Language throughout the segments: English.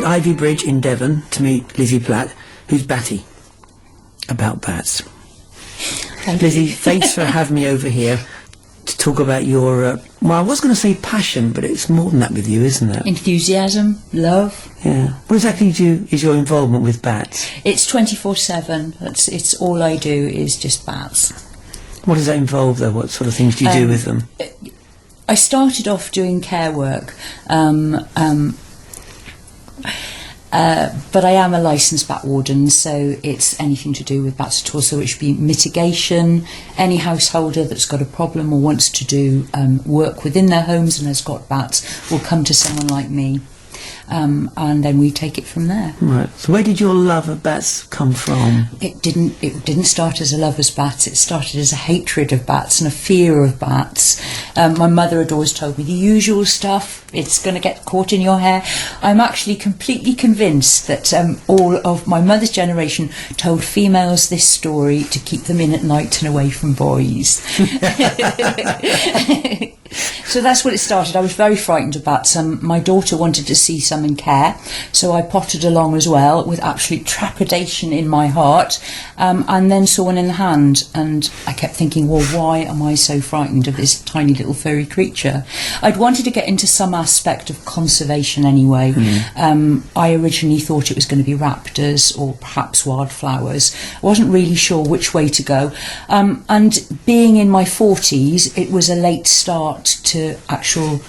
Ivy Bridge in Devon to meet Lizzie Platt, who's batty about bats. Lizzie, thanks for having me over here to talk about your, well, I was going to say passion, but it's more than that with you, isn't it? Enthusiasm, love. Yeah. What exactly is your involvement with bats? It's 24/7. It's all I do is just bats. What does that involve, though? What sort of things do you do with them? I started off doing care work, but I am a licensed bat warden, so it's anything to do with bats at all. So it should be mitigation. Any householder that's got a problem or wants to do work within their homes and has got bats will come to someone like me, and then we take it from there. Right. So where did your love of bats come from? It didn't start as a love of bats. It started as a hatred of bats and a fear of bats. My mother had always told me the usual stuff. It's going to get caught in your hair. I'm actually completely convinced that all of my mother's generation told females this story to keep them in at night and away from boys. So that's what it started. I was very frightened of bats. My daughter wanted to see some in care, so I potted along as well with absolute trepidation in my heart, and then saw one in the hand, and I kept thinking, well, why am I so frightened of this tiny little furry creature? I'd wanted to get into some aspect of conservation anyway. I originally thought it was going to be raptors or perhaps wildflowers. I wasn't really sure which way to go, and being in my 40s, it was a late start to actual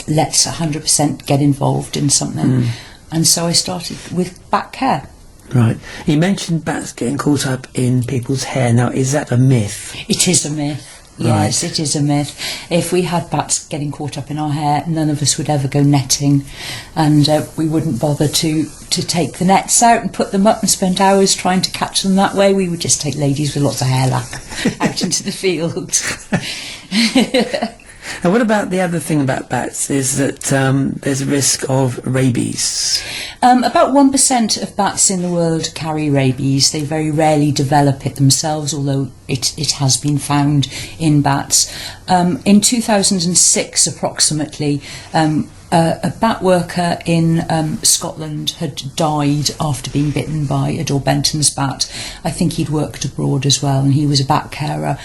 let's 100% get involved in something, and so I started with bat care. Right. You mentioned bats getting caught up in people's hair. Now, is that a myth? It is a myth. Yes, right. It is a myth. If we had bats getting caught up in our hair, none of us would ever go netting, and we wouldn't bother to take the nets out and put them up and spend hours trying to catch them that way. We would just take ladies with lots of hair lac out into the field. And what about the other thing about bats is that there's a risk of rabies? About 1% of bats in the world carry rabies. They very rarely develop it themselves, although it has been found in bats. In 2006 approximately, a bat worker in Scotland had died after being bitten by a Dorbenton's bat. I think he'd worked abroad as well, and he was a bat carer.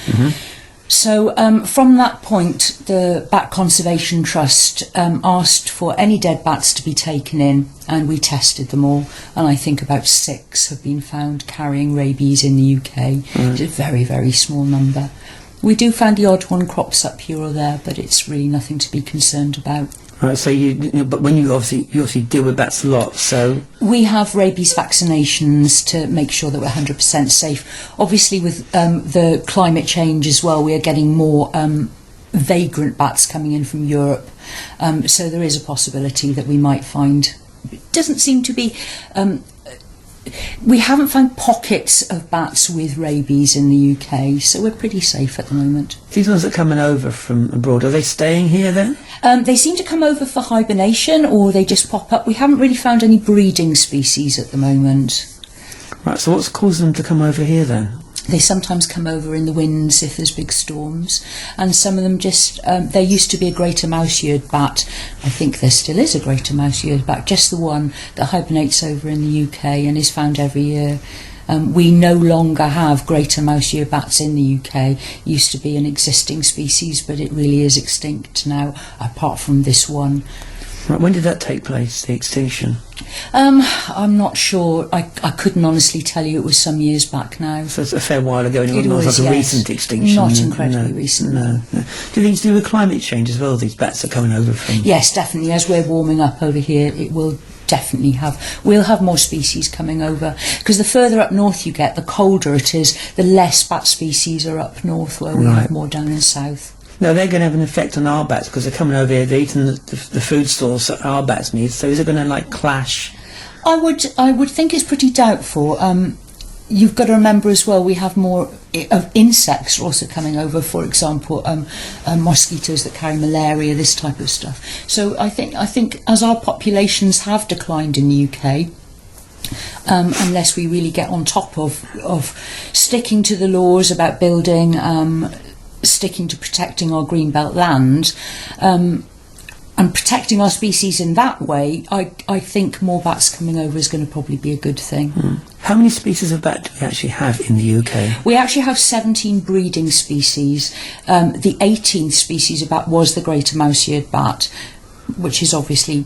So from that point, the Bat Conservation Trust asked for any dead bats to be taken in, and we tested them all, and I think about 6 have been found carrying rabies in the UK. It's a very, very small number. We do find the odd one crops up here or there, but it's really nothing to be concerned about. Right, so but when you obviously deal with bats a lot, so we have rabies vaccinations to make sure that we're 100% safe. Obviously, with the climate change as well, we are getting more vagrant bats coming in from Europe, so there is a possibility that we might find. It doesn't seem to be. We haven't found pockets of bats with rabies in the UK, so we're pretty safe at the moment. These ones that are coming over from abroad, are they staying here then? They seem to come over for hibernation, or they just pop up. We haven't really found any breeding species at the moment. Right, so what's causing them to come over here then? They sometimes come over in the winds if there's big storms, and some of them just, there used to be a greater mouse-eared bat. I think there still is a greater mouse-eared bat, just the one that hibernates over in the UK and is found every year. We no longer have greater mouse-eared bats in the UK. It used to be an existing species, but it really is extinct now, apart from this one. Right, when did that take place, the extinction? I'm not sure. I couldn't honestly tell you. It was some years back now. So it's a fair while ago. It was was, like a yes. recent extinction. Not incredibly recent. No. Do you think it's to do with climate change as well, these bats are coming over from? Yes, definitely. As we're warming up over here, it will definitely we'll have more species coming over, because the further up north you get, the colder it is, the less bat species are up north, where we have more down in south. No, they're going to have an effect on our bats, because they're coming over here, they're eating the food stores that our bats need, so is it going to clash? I would think it's pretty doubtful. You've got to remember as well, we have more of insects are also coming over, for example, mosquitoes that carry malaria, this type of stuff. So I think as our populations have declined in the UK, unless we really get on top of sticking to the laws about building, sticking to protecting our greenbelt land, and protecting our species in that way, I think more bats coming over is going to probably be a good thing. How many species of bat do we actually have in the UK? We actually have 17 breeding species. The 18th species of bat was the greater mouse-eared bat, which is obviously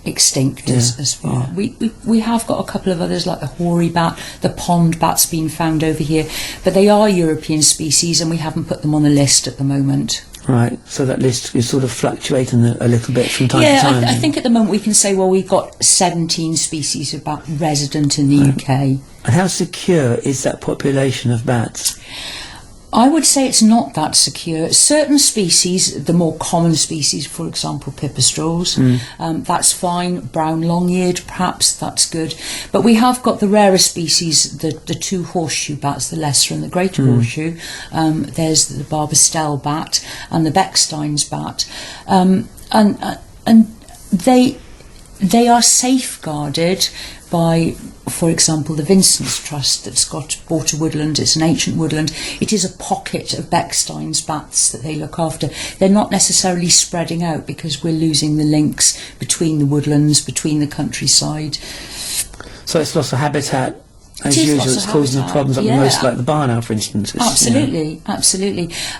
extinct as far. We have got a couple of others like the hoary bat, the pond bat's been found over here, but they are European species and we haven't put them on the list at the moment. Right, so that list is sort of fluctuating a little bit from time to time. I think at the moment we can say, well, we've got 17 species of bat resident in the UK. And how secure is that population of bats? I would say it's not that secure. Certain species, the more common species, for example, pipistrelles, that's fine. Brown long-eared, perhaps, that's good. But we have got the rarer species, the two horseshoe bats, the lesser and the greater horseshoe. There's the Barbastelle bat and the Beckstein's bat. And they are safeguarded by, for example, the Vincent's Trust that's got Border Woodland. It's an ancient woodland. It is a pocket of Beckstein's bats that they look after. They're not necessarily spreading out because we're losing the links between the woodlands, between the countryside. So it's loss of habitat. As usual, it's causing the problems up most, like the barn owl, for instance. Absolutely.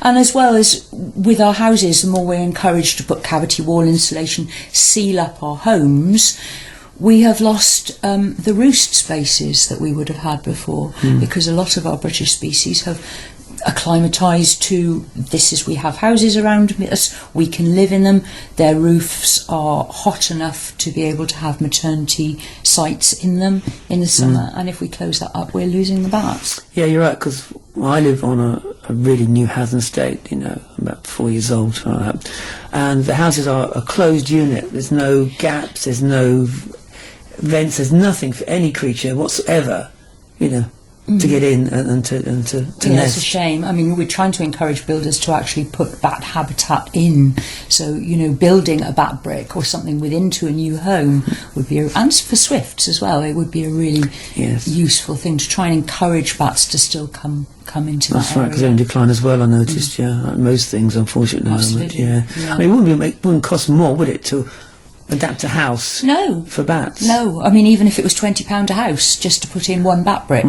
And as well as with our houses, the more we're encouraged to put cavity wall insulation, seal up our homes, we have lost the roost spaces that we would have had before, because a lot of our British species have acclimatised to we have houses around us, we can live in them, their roofs are hot enough to be able to have maternity sites in them in the summer, and if we close that up we're losing the bats. Yeah, you're right, because I live on a really new housing estate, about 4 years old, and the houses are a closed unit. There's no gaps, there's no vents, there's nothing for any creature whatsoever, to get in and to nest. It's a shame. I mean, we're trying to encourage builders to actually put bat habitat in. So, building a bat brick or something into a new home would be, and for swifts as well, it would be a really useful thing to try and encourage bats to still come into that area. That's right, because they're in decline as well, I noticed, like most things, unfortunately. Absolutely. I mean, it wouldn't cost more, would it, to adapt a house for bats? No, I mean, even if it was £20 a house just to put in one bat brick,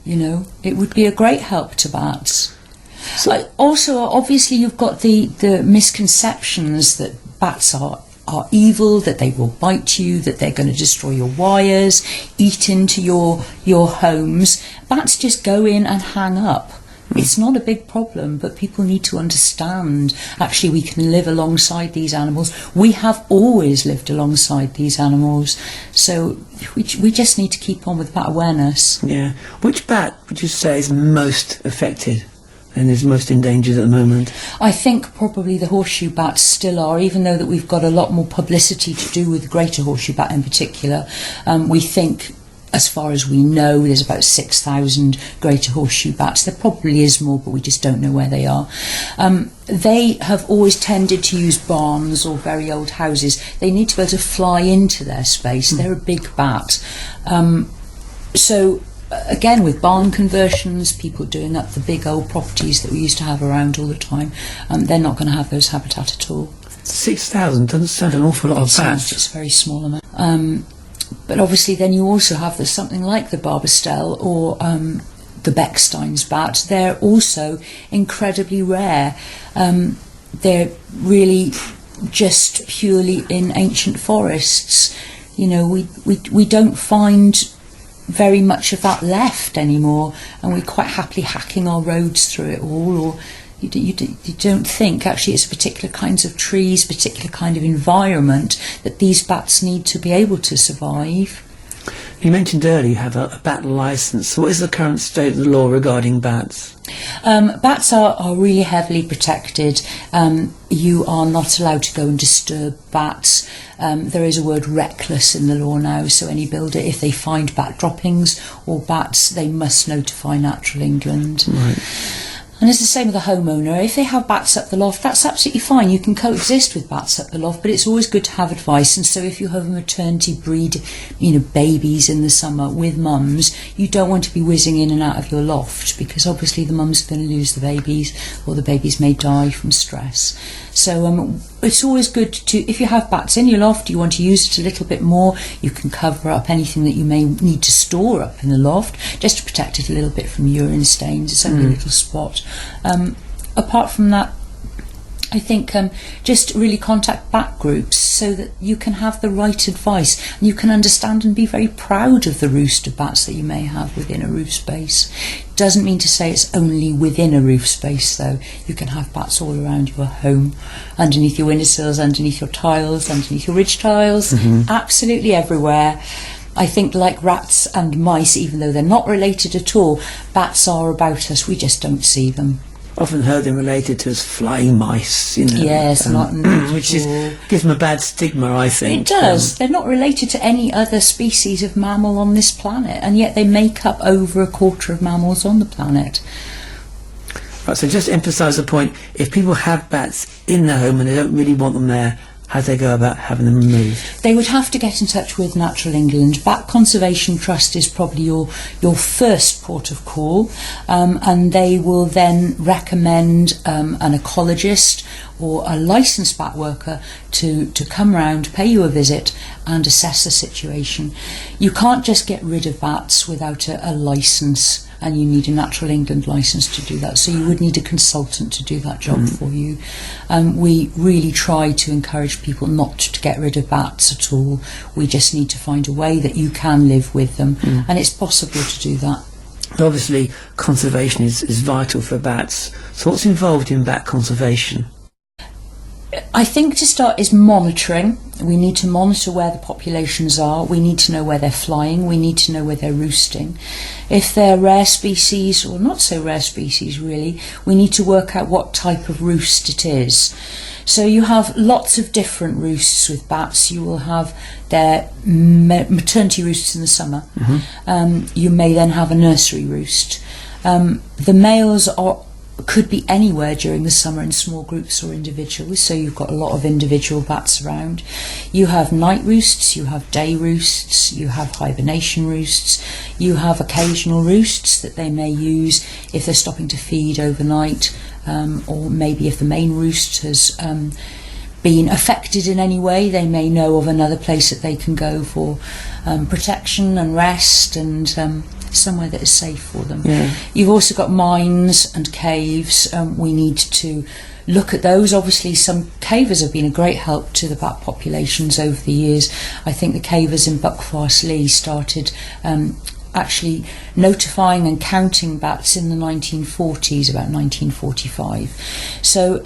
it would be a great help to bats. So, also, obviously, you've got the misconceptions that bats are evil, that they will bite you, that they're going to destroy your wires, eat into your homes. Bats just go in and hang up. It's not a big problem, but people need to understand, actually, we can live alongside these animals. We have always lived alongside these animals, so we just need to keep on with bat awareness. Yeah. Which bat would you say is most affected and is most endangered at the moment? I think probably the horseshoe bats still are, even though that we've got a lot more publicity to do with the greater horseshoe bat in particular. We think, as far as we know, there's about 6,000 greater horseshoe bats. There probably is more, but we just don't know where they are. They have always tended to use barns or very old houses. They need to be able to fly into their space. They're a big bat. So, again, with barn conversions, people doing up the big old properties that we used to have around all the time, they're not going to have those habitat at all. 6,000 doesn't sound an awful lot of bats. It's a very small amount. But obviously then you also have something like the Barbastelle or the Beckstein's bat. They're also incredibly rare. They're really just purely in ancient forests. We don't find very much of that left anymore, and we're quite happily hacking our roads through it all, or you don't think actually it's particular kinds of trees, particular kind of environment that these bats need to be able to survive. You mentioned earlier you have a bat licence. What is the current state of the law regarding bats? Bats are really heavily protected. You are not allowed to go and disturb bats. There is a word reckless in the law now, so any builder, if they find bat droppings or bats, they must notify Natural England. Right. And it's the same with the homeowner. If they have bats up the loft, that's absolutely fine. You can coexist with bats up the loft, but it's always good to have advice. And so if you have a maternity breed, babies in the summer with mums, you don't want to be whizzing in and out of your loft, because obviously the mum's going to lose the babies, or the babies may die from stress. So it's always good to, if you have bats in your loft, you want to use it a little bit more, you can cover up anything that you may need to store up in the loft, just to protect it a little bit from urine stains. It's only a little spot. Apart from that, I think just really contact bat groups so that you can have the right advice and you can understand and be very proud of the roost of bats that you may have within a roof space. Doesn't mean to say it's only within a roof space though. You can have bats all around your home, underneath your windowsills, underneath your tiles, underneath your ridge tiles, absolutely everywhere. I think like rats and mice, even though they're not related at all, bats are about us, we just don't see them. Often heard them related to as flying mice, you know. Yes, not which gives them a bad stigma, I think. It does. They're not related to any other species of mammal on this planet, and yet they make up over a quarter of mammals on the planet. Right, so just to emphasise the point, if people have bats in their home and they don't really want them there, how do they go about having them removed? They would have to get in touch with Natural England. Bat Conservation Trust is probably your first port of call, and they will then recommend an ecologist or a licensed bat worker to come round, pay you a visit and assess the situation. You can't just get rid of bats without a licence, and you need a Natural England licence to do that. So you would need a consultant to do that job for you. We really try to encourage people not to get rid of bats at all. We just need to find a way that you can live with them, and it's possible to do that. Obviously, conservation is vital for bats. So what's involved in bat conservation? I think to start is monitoring. We need to monitor where the populations are. We need to know where they're flying. We need to know where they're roosting. If they're rare species or not so rare species really, we need to work out what type of roost it is. So you have lots of different roosts with bats. You will have their maternity roosts in the summer. You may then have a nursery roost. The males could be anywhere during the summer in small groups or individuals, so you've got a lot of individual bats around. You have night roosts, you have day roosts, you have hibernation roosts, you have occasional roosts that they may use if they're stopping to feed overnight, or maybe if the main roost has been affected in any way, they may know of another place that they can go for protection and rest and somewhere that is safe for them. You've also got mines and caves. We need to look at those. Obviously some cavers have been a great help to the bat populations over the years. I think the cavers in Buckfastleigh started actually notifying and counting bats in the 1940s, about 1945. So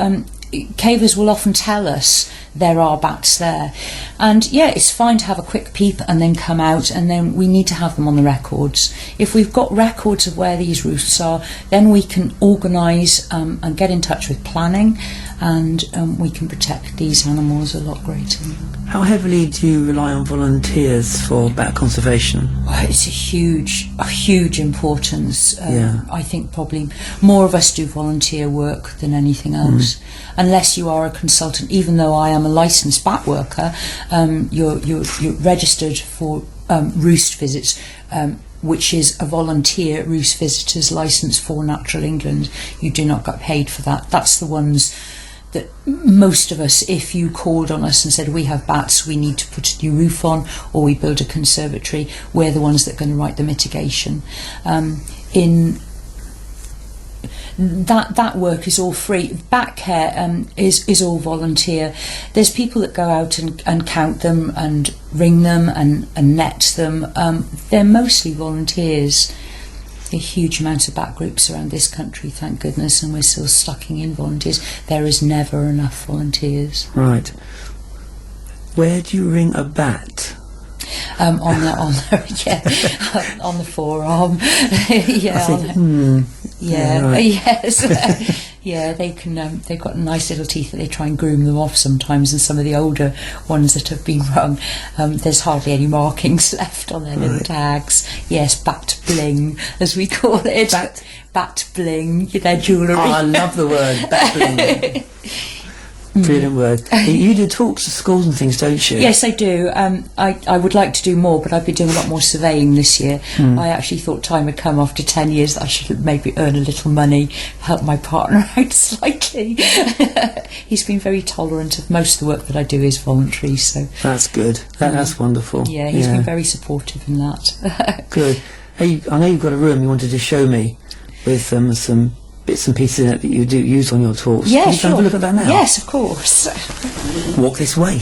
cavers will often tell us there are bats there, and yeah, it's fine to have a quick peep and then come out, and then we need to have them on the records. If we've got records of where these roosts are, then we can organise and get in touch with planning, and we can protect these animals a lot greater. How heavily do you rely on volunteers for bat conservation? Oh, it's a huge importance. I think probably more of us do volunteer work than anything else. Unless you are a consultant, even though I am a licensed bat worker, you're registered for roost visits, which is a volunteer roost visitor's licence for Natural England. You do not get paid for that. That's the ones that most of us, if you called on us and said we have bats, we need to put a new roof on, or we build a conservatory, we're the ones that are going to write the mitigation. In that work is all free. Bat care is all volunteer. There's people that go out and count them and ring them and net them. They're mostly volunteers. A huge amount of bat groups around this country, thank goodness, and we're still stocking in volunteers. There is never enough volunteers. Right. Where do you ring a bat? On the forearm. Yes. Yeah, they can. They've got nice little teeth that they try and groom them off sometimes, and some of the older ones that have been rung, there's hardly any markings left on their little tags. Yes, bat bling, as we call it. Bat bling, their jewellery. Oh, I love the word bat bling. Brilliant word. You do talks at schools and things, don't you? Yes, I do. I would like to do more, but I've been doing a lot more surveying this year. I actually thought time had come after 10 years that I should maybe earn a little money, help my partner out slightly. He's been very tolerant of most of the work that I do is voluntary, so... That's good. That's wonderful. Yeah, he's been very supportive in that. Good. Hey, I know you've got a room you wanted to show me with some bits and pieces in it that you do use on your talks. Yeah, Can you sure. have a look at that now? Yes, of course. Walk this way.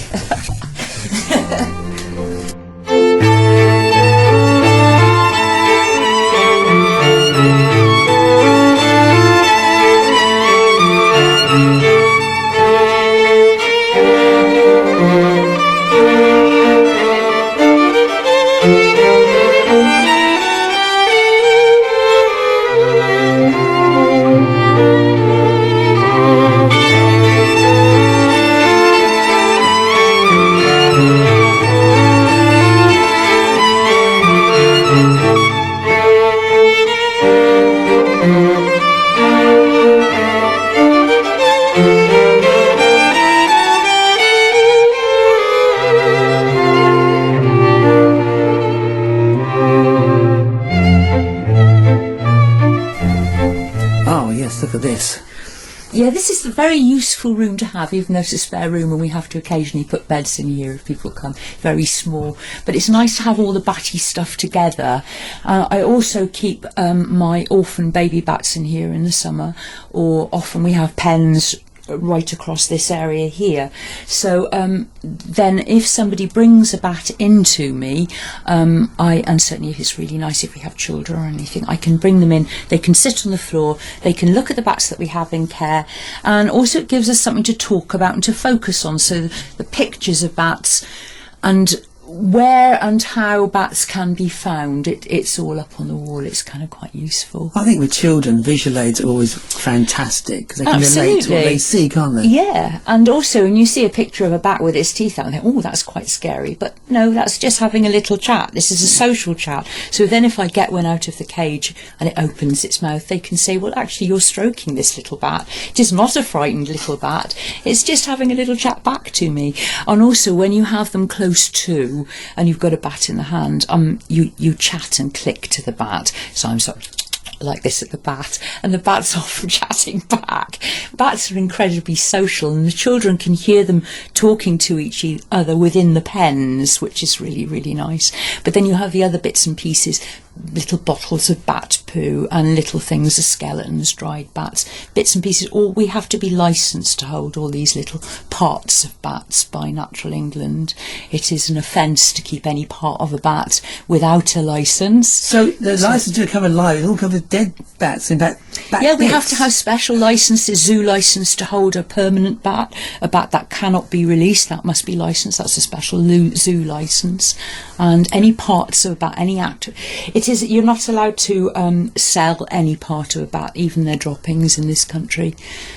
Look at this. Yeah, this is a very useful room to have, even though it's a spare room and we have to occasionally put beds in here if people come. Very small, but it's nice to have all the batty stuff together. I also keep my orphan baby bats in here in the summer, or often we have pens right across this area here. So then if somebody brings a bat into me, and certainly if it's really nice if we have children or anything, I can bring them in, they can sit on the floor, they can look at the bats that we have in care, and also it gives us something to talk about and to focus on, so the pictures of bats and where and how bats can be found, it's all up on the wall. It's kind of quite useful. I think with children, visual aids are always fantastic because they can relate to what they see, can't they? Yeah, and also when you see a picture of a bat with its teeth out, and think, oh, that's quite scary. But no, that's just having a little chat. This is a social chat. So then if I get one out of the cage and it opens its mouth, they can say, well, actually, you're stroking this little bat. It is not a frightened little bat. It's just having a little chat back to me. And also when you have them close to, and you've got a bat in the hand, you chat and click to the bat. So I'm sort of like this at the bat, and the bat's often chatting back. Bats are incredibly social, and the children can hear them talking to each other within the pens, which is really, really nice. But then you have the other bits and pieces, little bottles of bat poo and little things, of skeletons, dried bats, bits and pieces. All we have to be licensed to hold all these little parts of bats by Natural England. It is an offence to keep any part of a bat without a licence. So the licence to cover live, it all covers dead bats, in fact. Yeah, we have to have special licences, zoo licence to hold a permanent bat, a bat that cannot be released, that must be licensed, that's a special zoo licence. And any parts of a bat, any act, it is, you're not allowed to sell any part of a bat, even their droppings in this country.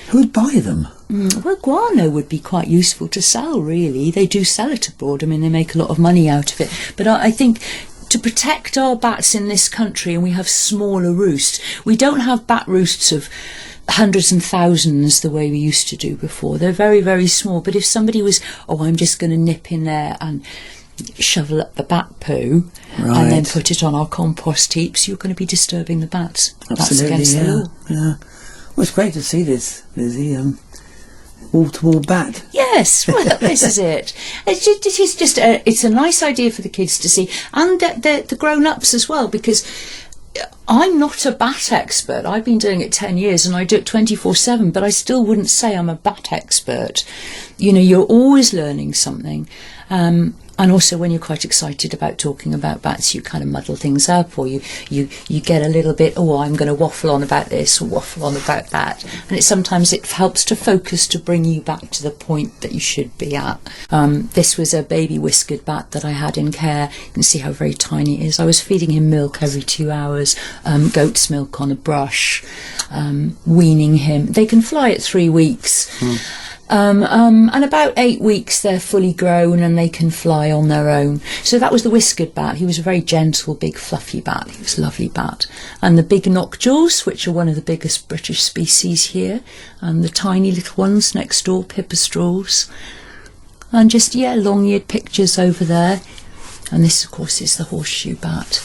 Who would buy them? Well, guano would be quite useful to sell, really. They do sell it abroad, I mean, they make a lot of money out of it. But I think to protect our bats in this country, and we have smaller roosts, we don't have bat roosts of hundreds and thousands the way we used to do before. They're very, very small. But if somebody was, oh, I'm just going to nip in there and shovel up the bat poo and then put it on our compost heaps, you're going to be disturbing the bats. Absolutely, that's against the law. Yeah. Well, it's great to see this, Lizzie. Wall-to-wall bat. Yes, well, this is it. It's a nice idea for the kids to see, and the grown-ups as well, because I'm not a bat expert. I've been doing it 10 years and I do it 24/7, but I still wouldn't say I'm a bat expert. You know, you're always learning something. And also when you're quite excited about talking about bats, you kind of muddle things up, or you get a little bit, oh, I'm going to waffle on about this or waffle on about that. And sometimes it helps to focus, to bring you back to the point that you should be at. This was a baby whiskered bat that I had in care. You can see how very tiny it is. I was feeding him milk every 2 hours, goat's milk on a brush, weaning him. They can fly at 3 weeks. And about 8 weeks they're fully grown and they can fly on their own. So that was the whiskered bat. He was a very gentle, big, fluffy bat. He was a lovely bat. And the big knockjaws, which are one of the biggest British species here, and the tiny little ones next door, pipistrelles. And just, yeah, long-eared pictures over there. And this, of course, is the horseshoe bat.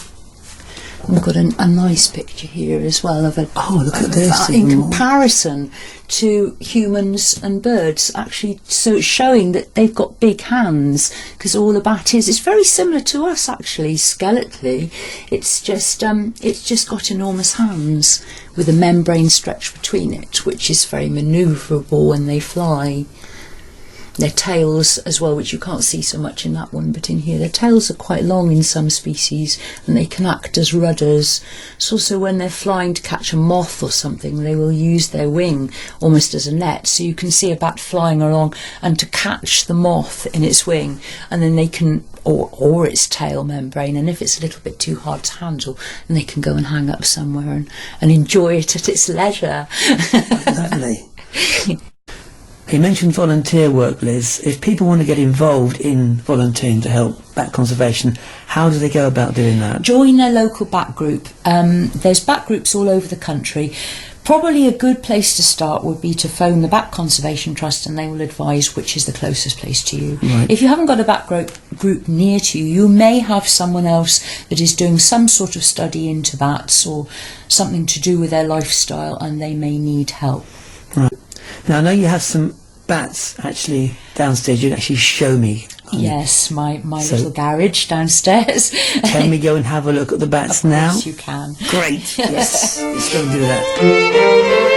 We've got a nice picture here as well of a. Oh, look at this! In comparison to humans and birds, actually, so it's showing that they've got big hands, because all the bat is. It's very similar to us, actually, skeletally. It's just got enormous hands with a membrane stretched between it, which is very manoeuvrable when they fly. Their tails as well, which you can't see so much in that one, but in here their tails are quite long in some species and they can act as rudders. So also when they're flying to catch a moth or something, they will use their wing almost as a net, so you can see a bat flying along and to catch the moth in its wing, and then they can or its tail membrane, and if it's a little bit too hard to handle, then they can go and hang up somewhere and enjoy it at its leisure. Lovely. You mentioned volunteer work, Liz. If people want to get involved in volunteering to help bat conservation, how do they go about doing that? Join a local bat group. There's bat groups all over the country. Probably a good place to start would be to phone the Bat Conservation Trust, and they will advise which is the closest place to you. Right. If you haven't got a bat group near to you, you may have someone else that is doing some sort of study into bats or something to do with their lifestyle, and they may need help. Right. Now, I know you have some bats actually downstairs. You can actually show me. Yes, my little garage downstairs. Can we go and have a look at the bats now? Of course you can. Great. Yes. Let's go and do that.